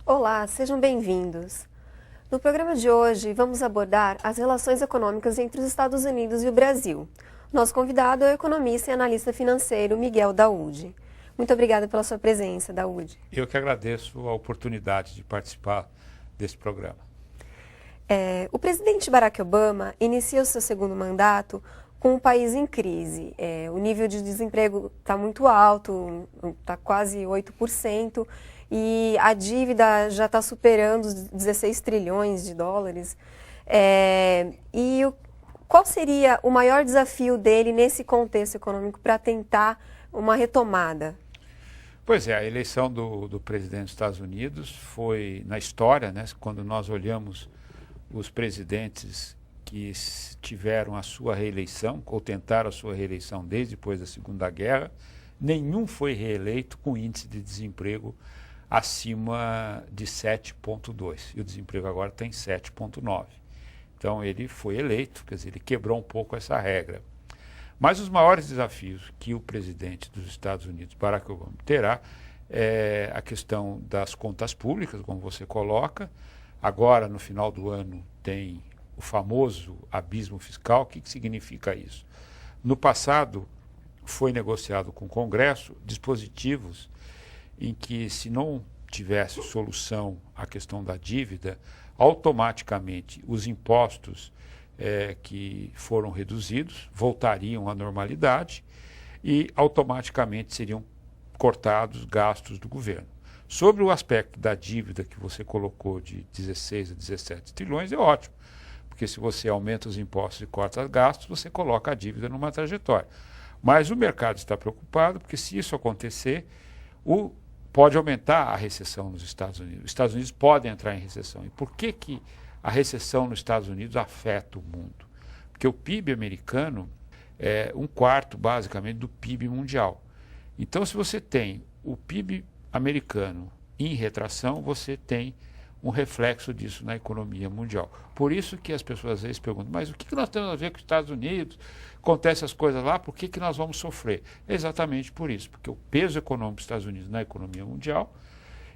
Olá, sejam bem-vindos. No programa de hoje, vamos abordar as relações econômicas entre os Estados Unidos e o Brasil. Nosso convidado é o economista e analista financeiro Miguel Daoud. Muito obrigada pela sua presença, Daoud. Eu que agradeço a oportunidade de participar desse programa. O presidente Barack Obama inicia o seu segundo mandato com o país em crise. O nível de desemprego está muito alto, está quase 8%, e a dívida já está superando os 16 trilhões de dólares. Qual seria o maior desafio dele nesse contexto econômico para tentar uma retomada? Pois é, a eleição do presidente dos Estados Unidos foi, na história, né, quando nós olhamos os presidentes que tiveram a sua reeleição, ou tentaram a sua reeleição desde depois da Segunda Guerra, nenhum foi reeleito com índice de desemprego acima de 7,2. E o desemprego agora está em 7,9. Então ele foi eleito, quer dizer, ele quebrou um pouco essa regra. Mas os maiores desafios que o presidente dos Estados Unidos, Barack Obama, terá é a questão das contas públicas, como você coloca. Agora, no final do ano, tem o famoso abismo fiscal. O que significa isso? No passado, foi negociado com o Congresso dispositivos em que, se não tivesse solução à questão da dívida, automaticamente os impostos que foram reduzidos voltariam à normalidade e automaticamente seriam cortados gastos do governo. Sobre o aspecto da dívida que você colocou de 16 a 17 trilhões, é ótimo, porque se você aumenta os impostos e corta os gastos, você coloca a dívida numa trajetória. Mas o mercado está preocupado, porque se isso acontecer, pode aumentar a recessão nos Estados Unidos. Os Estados Unidos podem entrar em recessão. E por que a recessão nos Estados Unidos afeta o mundo? Porque o PIB americano é 1/4, basicamente, do PIB mundial. Então, se você tem o PIB americano em retração, você tem um reflexo disso na economia mundial. Por isso que as pessoas às vezes perguntam, mas o que nós temos a ver com os Estados Unidos? Acontecem as coisas lá, por que nós vamos sofrer? É exatamente por isso, porque o peso econômico dos Estados Unidos na economia mundial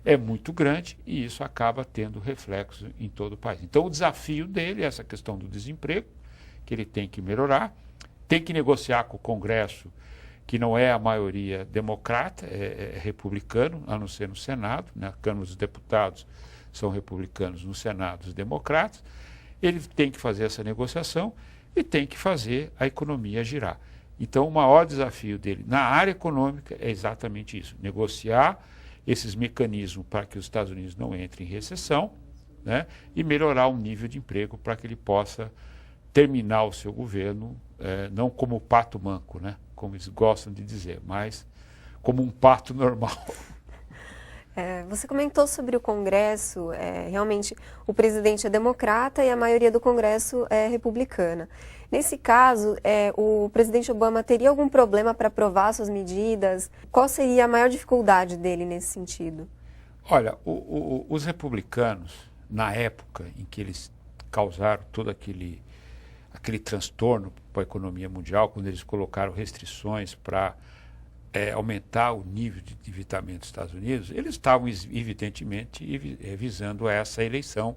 é muito grande e isso acaba tendo reflexo em todo o país. Então o desafio dele é essa questão do desemprego, que ele tem que melhorar, tem que negociar com o Congresso, que não é a maioria democrata, é republicano, a não ser no Senado, né? A Câmara dos Deputados são republicanos, no Senado os democratas. Ele tem que fazer essa negociação e tem que fazer a economia girar. Então o maior desafio dele na área econômica é exatamente isso, negociar esses mecanismos para que os Estados Unidos não entrem em recessão, né? E melhorar o nível de emprego para que ele possa terminar o seu governo, não como o pato manco, né? Como eles gostam de dizer, mas como um pato normal. Você comentou sobre o Congresso. Realmente o presidente é democrata e a maioria do Congresso é republicana. Nesse caso, o presidente Obama teria algum problema para aprovar suas medidas? Qual seria a maior dificuldade dele nesse sentido? Olha, os republicanos, na época em que eles causaram todo aquele transtorno para a economia mundial, quando eles colocaram restrições para aumentar o nível de endividamento dos Estados Unidos, eles estavam evidentemente visando essa eleição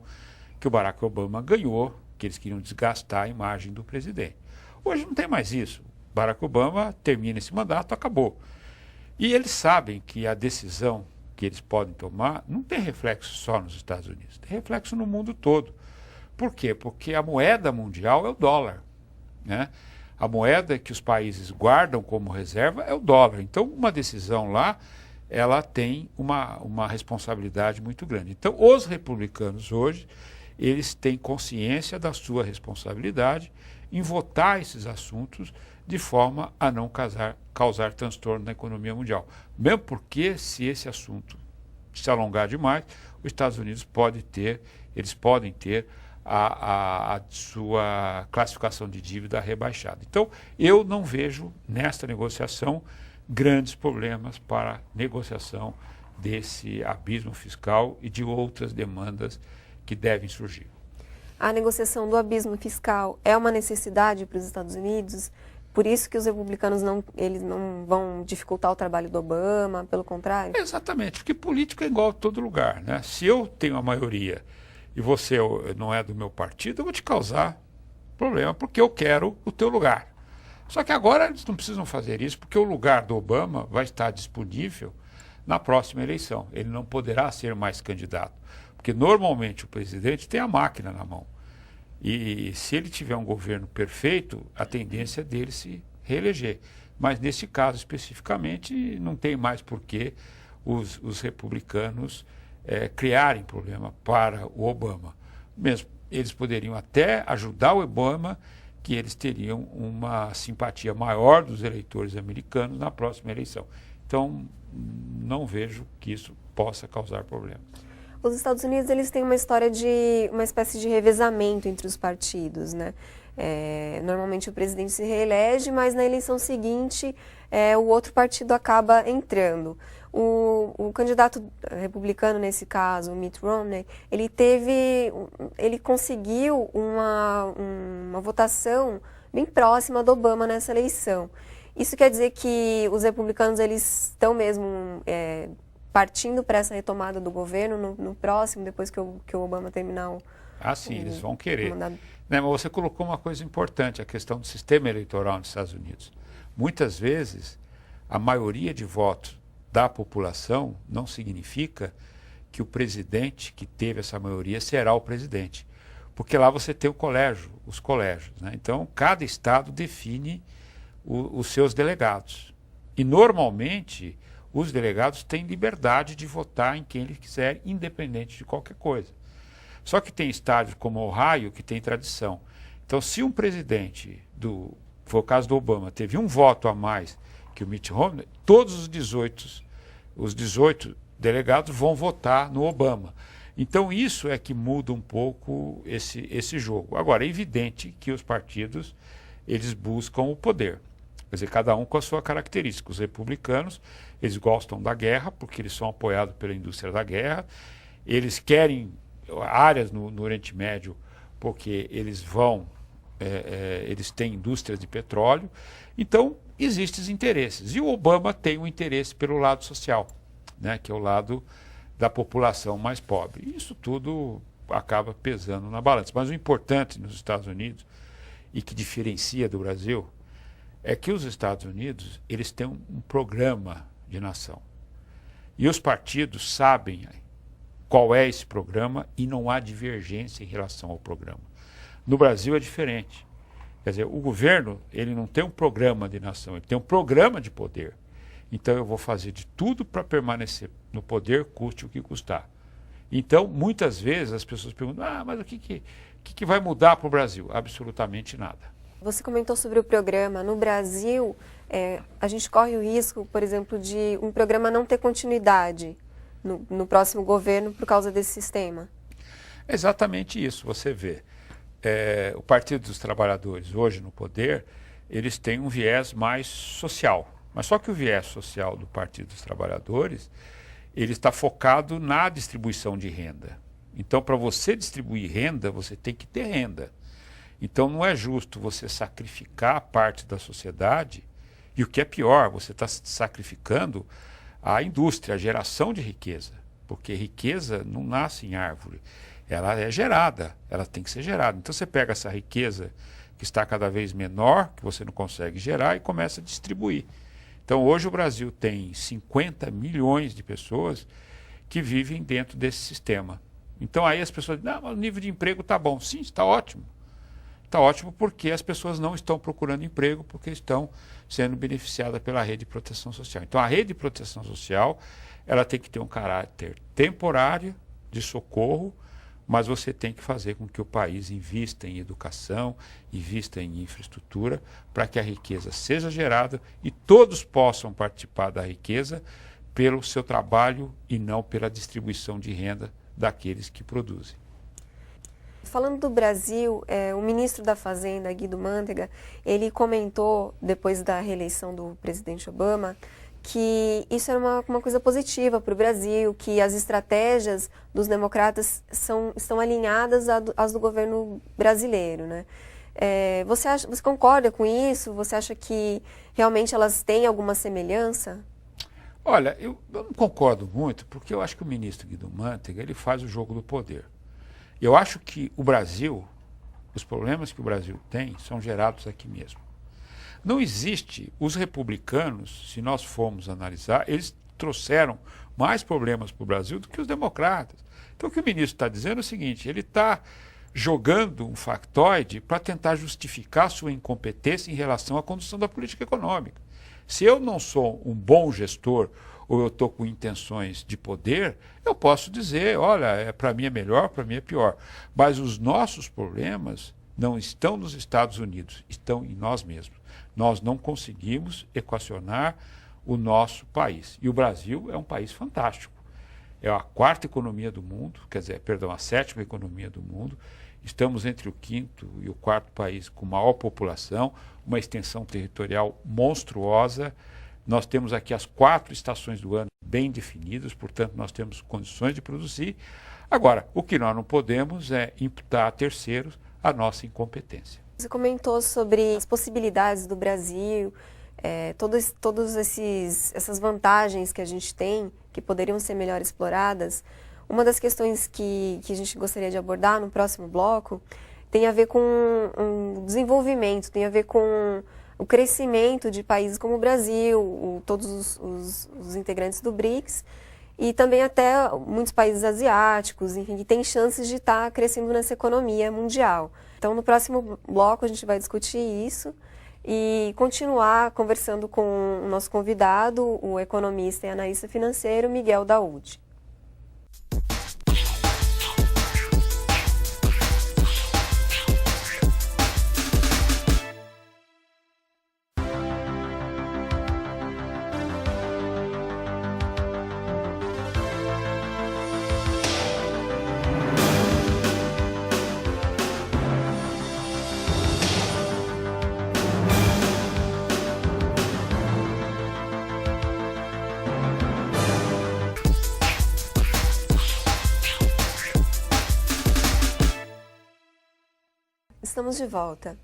que o Barack Obama ganhou, que eles queriam desgastar a imagem do presidente. Hoje não tem mais isso. Barack Obama termina esse mandato, acabou. E eles sabem que a decisão que eles podem tomar não tem reflexo só nos Estados Unidos, tem reflexo no mundo todo. Por quê? Porque a moeda mundial é o dólar, né? A moeda que os países guardam como reserva é o dólar. Então, uma decisão lá, ela tem uma responsabilidade muito grande. Então, os republicanos hoje, eles têm consciência da sua responsabilidade em votar esses assuntos de forma a não causar transtorno na economia mundial. Mesmo porque, se esse assunto se alongar demais, os Estados Unidos podem ter a sua classificação de dívida rebaixada. Então, eu não vejo nesta negociação grandes problemas para a negociação desse abismo fiscal e de outras demandas que devem surgir. A negociação do abismo fiscal é uma necessidade para os Estados Unidos? por isso que os republicanos eles não vão dificultar o trabalho do Obama, pelo contrário? Exatamente, porque política é igual a todo lugar, né? Se eu tenho a maioria e você não é do meu partido, eu vou te causar problema, porque eu quero o teu lugar. Só que agora eles não precisam fazer isso, porque o lugar do Obama vai estar disponível na próxima eleição. Ele não poderá ser mais candidato, porque normalmente o presidente tem a máquina na mão. E se ele tiver um governo perfeito, a tendência é dele se reeleger. Mas nesse caso especificamente, não tem mais por que os republicanos criarem problema para o Obama. Mesmo eles poderiam até ajudar o Obama, que eles teriam uma simpatia maior dos eleitores americanos na próxima eleição. Então, não vejo que isso possa causar problemas. Os Estados Unidos, eles têm uma história de uma espécie de revezamento entre os partidos, né? Normalmente o presidente se reelege, mas na eleição seguinte o outro partido acaba entrando. O candidato republicano, nesse caso, o Mitt Romney, ele conseguiu uma votação bem próxima do Obama nessa eleição. Isso quer dizer que os republicanos eles estão mesmo partindo para essa retomada do governo no próximo, depois que o Obama terminar o... Sim, eles vão querer. Né, mas você colocou uma coisa importante, a questão do sistema eleitoral nos Estados Unidos. Muitas vezes, a maioria de votos da população não significa que o presidente que teve essa maioria será o presidente. Porque lá você tem os colégios. Né? Então, cada estado define os seus delegados. E, normalmente, os delegados têm liberdade de votar em quem eles quiserem, independente de qualquer coisa. Só que tem estados como Ohio que tem tradição. Então, se um presidente, foi o caso do Obama, teve um voto a mais que o Mitt Romney, todos os 18 delegados vão votar no Obama. Então, isso é que muda um pouco esse jogo. Agora, é evidente que os partidos, eles buscam o poder. Quer dizer, cada um com a sua característica. Os republicanos, eles gostam da guerra, porque eles são apoiados pela indústria da guerra. Eles querem áreas no Oriente Médio, porque eles eles têm indústrias de petróleo. Então, existem interesses. E o Obama tem um interesse pelo lado social, né, que é o lado da população mais pobre. Isso tudo acaba pesando na balança. Mas o importante nos Estados Unidos, e que diferencia do Brasil, é que os Estados Unidos eles têm um programa de nação. E os partidos sabem qual é esse programa e não há divergência em relação ao programa. No Brasil é diferente. Quer dizer, o governo ele não tem um programa de nação, ele tem um programa de poder. Então eu vou fazer de tudo para permanecer no poder, custe o que custar. Então, muitas vezes as pessoas perguntam, mas o que vai mudar para o Brasil? Absolutamente nada. Você comentou sobre o programa. No Brasil, a gente corre o risco, por exemplo, de um programa não ter continuidade no próximo governo por causa desse sistema. É exatamente isso. Você vê, o Partido dos Trabalhadores, hoje no poder, eles têm um viés mais social. Mas só que o viés social do Partido dos Trabalhadores, ele está focado na distribuição de renda. Então, para você distribuir renda, você tem que ter renda. Então, não é justo você sacrificar parte da sociedade, e o que é pior, você está sacrificando a indústria, a geração de riqueza. Porque riqueza não nasce em árvore, ela é gerada, ela tem que ser gerada. Então, você pega essa riqueza que está cada vez menor, que você não consegue gerar, e começa a distribuir. Então, hoje o Brasil tem 50 milhões de pessoas que vivem dentro desse sistema. Então, aí as pessoas dizem, mas o nível de emprego está bom. Sim, está ótimo. Está ótimo porque as pessoas não estão procurando emprego, porque estão sendo beneficiadas pela rede de proteção social. Então, a rede de proteção social, ela tem que ter um caráter temporário, de socorro, mas você tem que fazer com que o país invista em educação, invista em infraestrutura, para que a riqueza seja gerada e todos possam participar da riqueza pelo seu trabalho e não pela distribuição de renda daqueles que produzem. Falando do Brasil, o ministro da Fazenda, Guido Mantega, ele comentou, depois da reeleição do presidente Obama, que isso era uma coisa positiva para o Brasil, que as estratégias dos democratas estão alinhadas às do governo brasileiro, né? Você concorda com isso? Você acha que realmente elas têm alguma semelhança? Olha, eu não concordo muito, porque eu acho que o ministro Guido Mantega, ele faz o jogo do poder. Eu acho que o Brasil, os problemas que o Brasil tem, são gerados aqui mesmo. Não existe, os republicanos, se nós formos analisar, eles trouxeram mais problemas para o Brasil do que os democratas. Então o que o ministro está dizendo é o seguinte, ele está jogando um factoide para tentar justificar sua incompetência em relação à condução da política econômica. Se eu não sou um bom gestor ou eu estou com intenções de poder, eu posso dizer, olha, para mim é melhor, para mim é pior. Mas os nossos problemas não estão nos Estados Unidos, estão em nós mesmos. Nós não conseguimos equacionar o nosso país. E o Brasil é um país fantástico. É a quarta economia do mundo, a sétima economia do mundo. Estamos entre o quinto e o quarto país com maior população, uma extensão territorial monstruosa. Nós temos aqui as 4 estações do ano bem definidas, portanto, nós temos condições de produzir. Agora, o que nós não podemos é imputar a terceiros a nossa incompetência. Você comentou sobre as possibilidades do Brasil, todas essas vantagens que a gente tem, que poderiam ser melhor exploradas. Uma das questões que a gente gostaria de abordar no próximo bloco tem a ver com um desenvolvimento, tem a ver com o crescimento de países como o Brasil, todos os integrantes do BRICS, e também até muitos países asiáticos, enfim, que têm chances de estar crescendo nessa economia mundial. Então, no próximo bloco, a gente vai discutir isso e continuar conversando com o nosso convidado, o economista e analista financeiro, Miguel Daoud. Estamos de volta.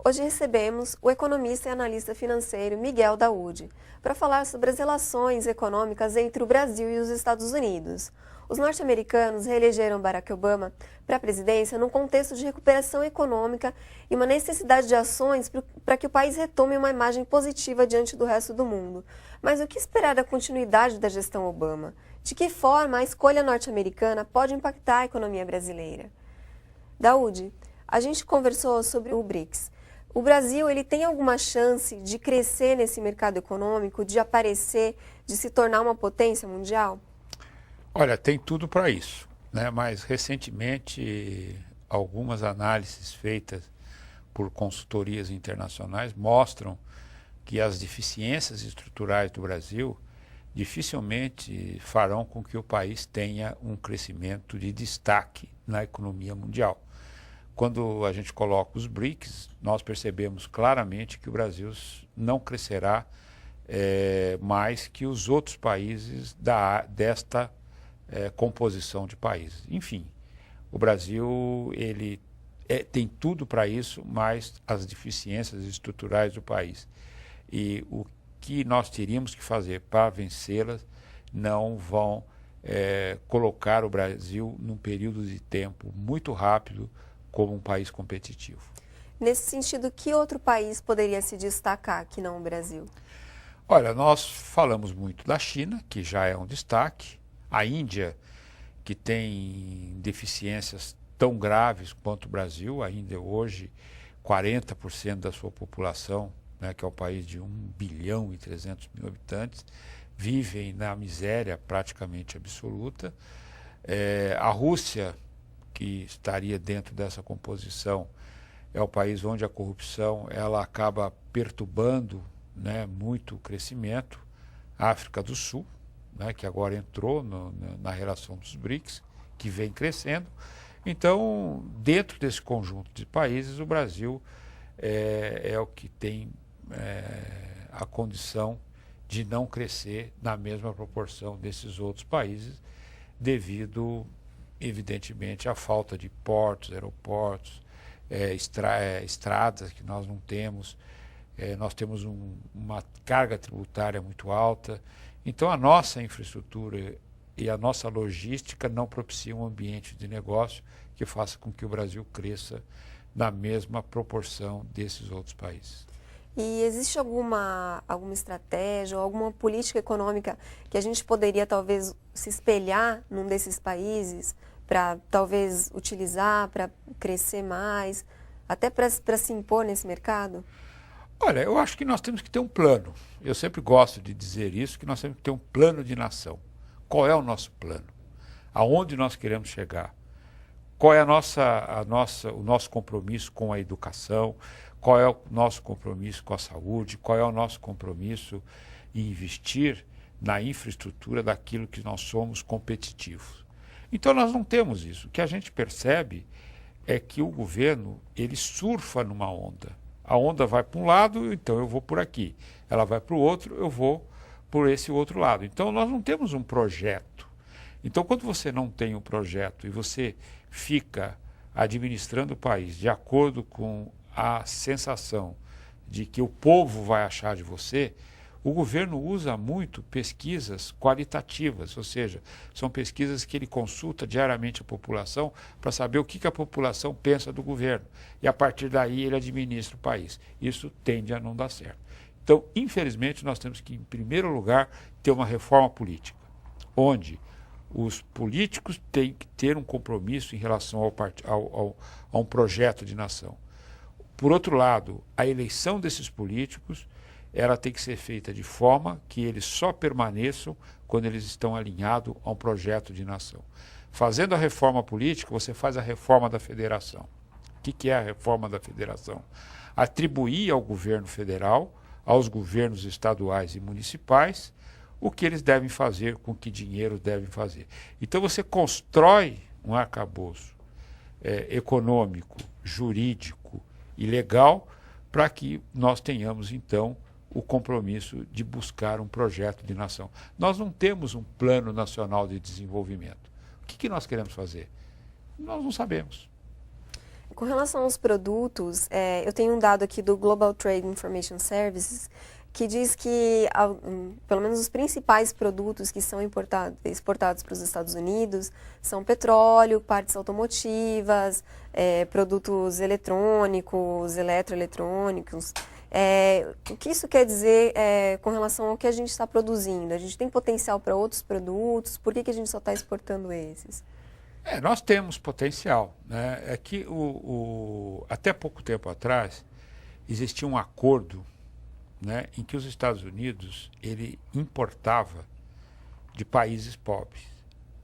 Hoje recebemos o economista e analista financeiro Miguel Daoud para falar sobre as relações econômicas entre o Brasil e os Estados Unidos. Os norte-americanos reelegeram Barack Obama para a presidência num contexto de recuperação econômica e uma necessidade de ações para que o país retome uma imagem positiva diante do resto do mundo. Mas o que esperar da continuidade da gestão Obama? De que forma a escolha norte-americana pode impactar a economia brasileira? Daoud, a gente conversou sobre o BRICS. O Brasil, ele tem alguma chance de crescer nesse mercado econômico, de aparecer, de se tornar uma potência mundial? Olha, tem tudo para isso, né? Mas recentemente algumas análises feitas por consultorias internacionais mostram que as deficiências estruturais do Brasil dificilmente farão com que o país tenha um crescimento de destaque na economia mundial. Quando a gente coloca os BRICS, nós percebemos claramente que o Brasil não crescerá mais que os outros países desta composição de países. Enfim, o Brasil ele tem tudo para isso, mas as deficiências estruturais do país e o que nós teríamos que fazer para vencê-las não vão colocar o Brasil num período de tempo muito rápido como um país competitivo. Nesse sentido, que outro país poderia se destacar que não o Brasil? Olha, nós falamos muito da China, que já é um destaque, a Índia, que tem deficiências tão graves quanto o Brasil, a Índia hoje 40% da sua população, né, que é um país de 1 bilhão e 300 mil habitantes, vivem na miséria praticamente absoluta. A Rússia, que estaria dentro dessa composição, é o país onde a corrupção ela acaba perturbando, né, muito o crescimento. A África do Sul, né, que agora entrou na relação dos BRICS, que vem crescendo. Então, dentro desse conjunto de países, o Brasil é o que tem a condição de não crescer na mesma proporção desses outros países, devido evidentemente a falta de portos, aeroportos, estradas que nós não temos, nós temos uma carga tributária muito alta. Então, a nossa infraestrutura e a nossa logística não propiciam um ambiente de negócio que faça com que o Brasil cresça na mesma proporção desses outros países. E existe alguma estratégia ou alguma política econômica que a gente poderia talvez se espelhar num desses países para talvez utilizar, para crescer mais, até para se impor nesse mercado? Olha, eu acho que nós temos que ter um plano. Eu sempre gosto de dizer isso, que nós temos que ter um plano de nação. Qual é o nosso plano? Aonde nós queremos chegar? Qual é o nosso compromisso com a educação? Qual é o nosso compromisso com a saúde? Qual é o nosso compromisso em investir na infraestrutura daquilo que nós somos competitivos? Então nós não temos isso. O que a gente percebe é que o governo, ele surfa numa onda. A onda vai para um lado, então eu vou por aqui. Ela vai para o outro, eu vou por esse outro lado. Então nós não temos um projeto. Então quando você não tem um projeto e você fica administrando o país de acordo com a sensação de que o povo vai achar de você, o governo usa muito pesquisas qualitativas, ou seja, são pesquisas que ele consulta diariamente a população para saber o que a população pensa do governo. E a partir daí ele administra o país. Isso tende a não dar certo. Então, infelizmente, nós temos que, em primeiro lugar, ter uma reforma política, onde os políticos têm que ter um compromisso em relação a um projeto de nação. Por outro lado, a eleição desses políticos, ela tem que ser feita de forma que eles só permaneçam quando eles estão alinhados a um projeto de nação. Fazendo a reforma política, você faz a reforma da federação. O que é a reforma da federação? Atribuir ao governo federal, aos governos estaduais e municipais, o que eles devem fazer, com que dinheiro devem fazer. Então você constrói um arcabouço econômico, jurídico e legal para que nós tenhamos, então, o compromisso de buscar um projeto de nação. Nós não temos um plano nacional de desenvolvimento. O que nós queremos fazer? Nós não sabemos. Com relação aos produtos, eu tenho um dado aqui do Global Trade Information Services que diz que, pelo menos os principais produtos que são exportados para os Estados Unidos são petróleo, partes automotivas, produtos eletrônicos, eletroeletrônicos. O que isso quer dizer com relação ao que a gente está produzindo? A gente tem potencial para outros produtos? Por que a gente só está exportando esses? Nós temos potencial, né? É que até pouco tempo atrás existia um acordo, né, em que os Estados Unidos ele importava de países pobres.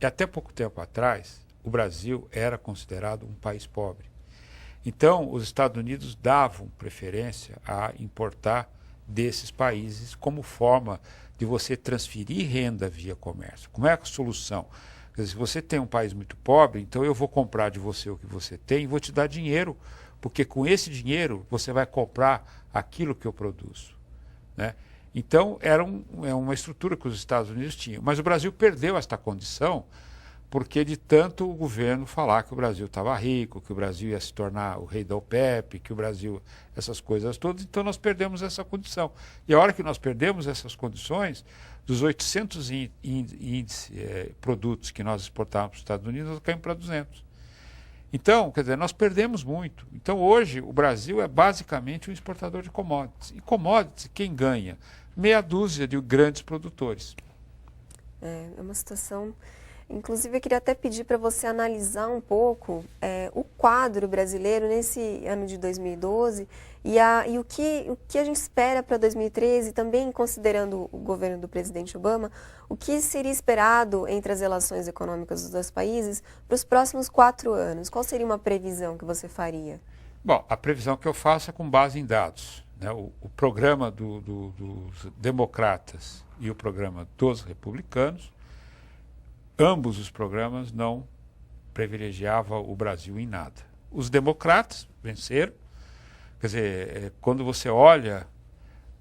E até pouco tempo atrás o Brasil era considerado um país pobre. Então os Estados Unidos davam preferência a importar desses países como forma de você transferir renda via comércio. Como é a solução? Quer dizer, se você tem um país muito pobre, então eu vou comprar de você o que você tem e vou te dar dinheiro, porque com esse dinheiro você vai comprar aquilo que eu produzo, né? Então era uma estrutura que os Estados Unidos tinham. Mas o Brasil perdeu esta condição porque de tanto o governo falar que o Brasil estava rico, que o Brasil ia se tornar o rei da OPEP, que o Brasil, essas coisas todas, então nós perdemos essa condição. E a hora que nós perdemos essas condições, dos 800 produtos que nós exportávamos para os Estados Unidos, nós caímos para 200. Então, quer dizer, nós perdemos muito. Então, hoje, o Brasil é basicamente um exportador de commodities. E commodities, quem ganha? Meia dúzia de grandes produtores. É uma situação... Inclusive, eu queria até pedir para você analisar um pouco o quadro brasileiro nesse ano de 2012 e o que a gente espera para 2013, também considerando o governo do presidente Obama, o que seria esperado entre as relações econômicas dos dois países para os próximos 4 anos? Qual seria uma previsão que você faria? Bom, a previsão que eu faço é com base em dados, né? O programa dos democratas e o programa dos republicanos, ambos os programas não privilegiavam o Brasil em nada. Os democratas venceram. Quer dizer, quando você olha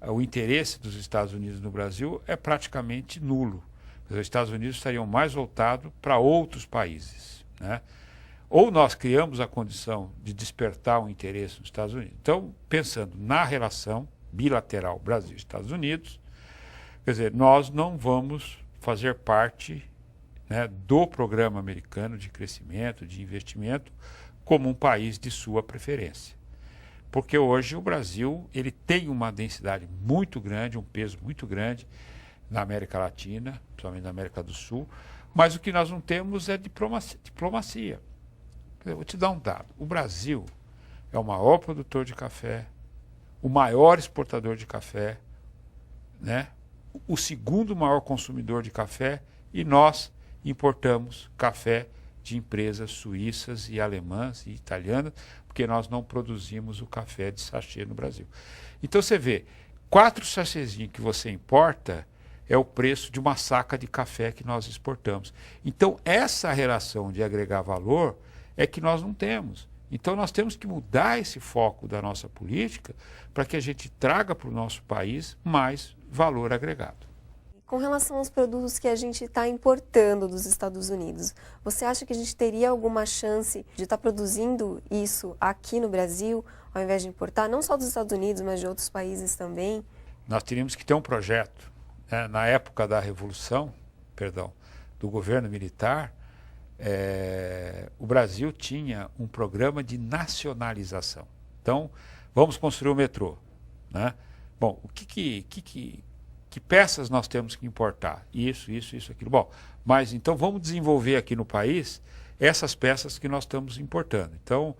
o interesse dos Estados Unidos no Brasil, é praticamente nulo. Quer dizer, os Estados Unidos estariam mais voltados para outros países, né? ou nós criamos a condição de despertar o interesse nos Estados Unidos. Então, pensando na relação bilateral Brasil e Estados Unidos, quer dizer, nós não vamos fazer parte, né, do programa americano de crescimento, de investimento, como um país de sua preferência. Porque hoje o Brasil ele tem uma densidade muito grande, um peso muito grande na América Latina, principalmente na América do Sul, mas o que nós não temos é diplomacia. Eu vou te dar um dado. O Brasil é o maior produtor de café, o maior exportador de café, né? O segundo maior consumidor de café, e nós importamos café de empresas suíças e alemãs e italianas, porque nós não produzimos o café de sachê no Brasil. Então você vê, 4 sachêzinhos que você importa é o preço de uma saca de café que nós exportamos. Então essa relação de agregar valor é que nós não temos. Então nós temos que mudar esse foco da nossa política para que a gente traga para o nosso país mais valor agregado. Com relação aos produtos que a gente está importando dos Estados Unidos, você acha que a gente teria alguma chance de estar produzindo isso aqui no Brasil, ao invés de importar, não só dos Estados Unidos, mas de outros países também? Nós teríamos que ter um projeto, né? Na época da do governo militar, o Brasil tinha um programa de nacionalização. Então, vamos construir o metrô, né? Bom, que peças nós temos que importar? Isso, aquilo. Bom, mas então vamos desenvolver aqui no país essas peças que nós estamos importando. Então,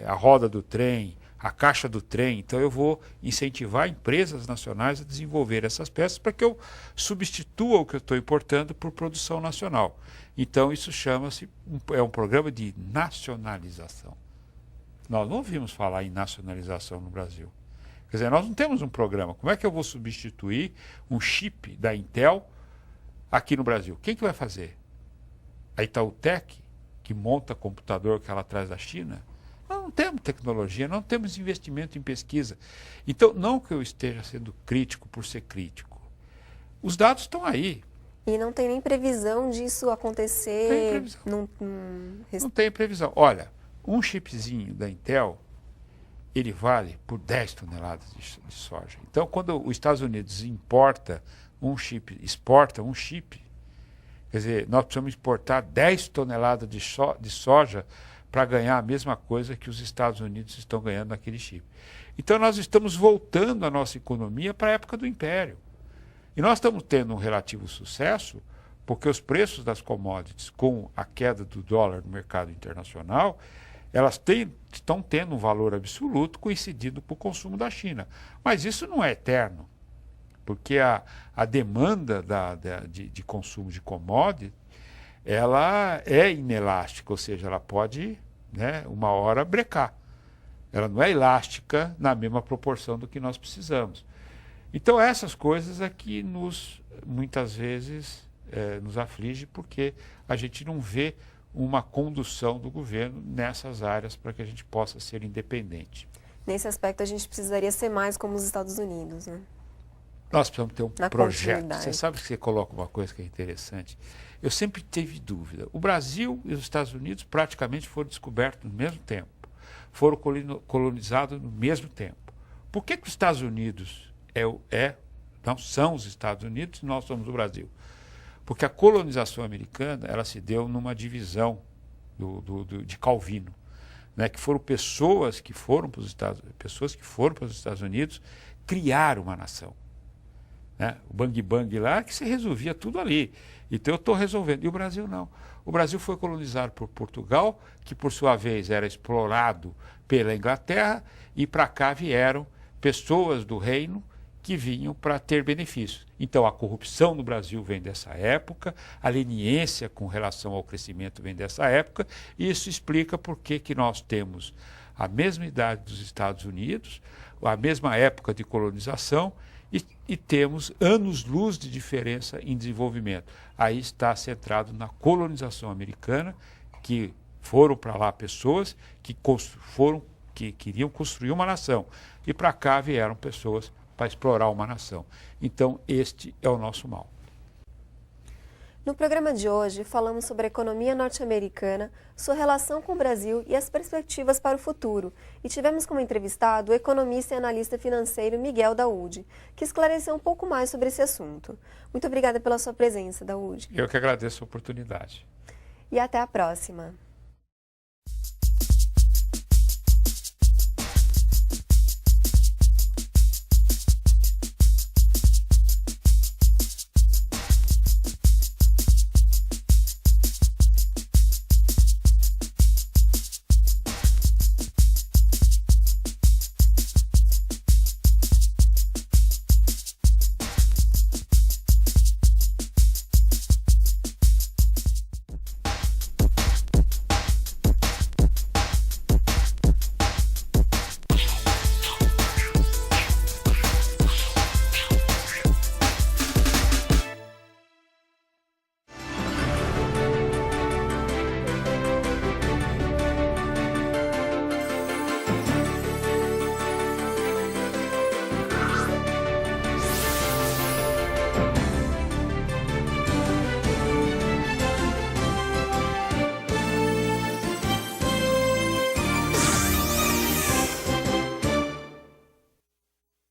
a roda do trem, a caixa do trem. Então, eu vou incentivar empresas nacionais a desenvolver essas peças para que eu substitua o que eu estou importando por produção nacional. Então, isso chama-se, um programa de nacionalização. Nós não ouvimos falar em nacionalização no Brasil. Quer dizer, nós não temos um programa. Como é que eu vou substituir um chip da Intel aqui no Brasil? Quem que vai fazer? A Itautec, que monta computador que ela traz da China? Nós não temos tecnologia, não temos investimento em pesquisa. Então, não que eu esteja sendo crítico por ser crítico. Os dados estão aí. E não tem nem previsão disso acontecer? Tem previsão. Não tem previsão. Olha, um chipzinho da Intel, ele vale por 10 toneladas de soja. Então, quando os Estados Unidos exporta um chip, quer dizer, nós precisamos exportar 10 toneladas de soja para ganhar a mesma coisa que os Estados Unidos estão ganhando naquele chip. Então, nós estamos voltando a nossa economia para a época do Império. E nós estamos tendo um relativo sucesso porque os preços das commodities, com a queda do dólar no mercado internacional, elas estão tendo um valor absoluto coincidindo com o consumo da China. Mas isso não é eterno, porque a demanda de consumo de commodity, ela é inelástica, ou seja, ela pode, né, uma hora brecar. Ela não é elástica na mesma proporção do que nós precisamos. Então essas coisas é que muitas vezes nos aflige, porque a gente não vê uma condução do governo nessas áreas para que a gente possa ser independente. Nesse aspecto, a gente precisaria ser mais como os Estados Unidos, né? Nós precisamos ter um projeto. Você sabe que você coloca uma coisa que é interessante? Eu sempre tive dúvida. O Brasil e os Estados Unidos praticamente foram descobertos no mesmo tempo. Foram colonizados no mesmo tempo. Por que os Estados Unidos não são os Estados Unidos e nós somos o Brasil? Porque a colonização americana, ela se deu numa divisão de Calvino, né? Que foram pessoas que foram para os Estados Unidos criar uma nação, né? O Bang Bang lá, que se resolvia tudo ali. Então eu estou resolvendo. E o Brasil não. O Brasil foi colonizado por Portugal, que por sua vez era explorado pela Inglaterra, e para cá vieram pessoas do reino que vinham para ter benefícios. Então, a corrupção no Brasil vem dessa época, a leniência com relação ao crescimento vem dessa época, e isso explica por que nós temos a mesma idade dos Estados Unidos, a mesma época de colonização, e temos anos-luz de diferença em desenvolvimento. Aí está centrado na colonização americana, que foram para lá pessoas que queriam construir uma nação, e para cá vieram pessoas para explorar uma nação. Então, este é o nosso mal. No programa de hoje, falamos sobre a economia norte-americana, sua relação com o Brasil e as perspectivas para o futuro. E tivemos como entrevistado o economista e analista financeiro Miguel Daoud, que esclareceu um pouco mais sobre esse assunto. Muito obrigada pela sua presença, Daoud. Eu que agradeço a oportunidade. E até a próxima.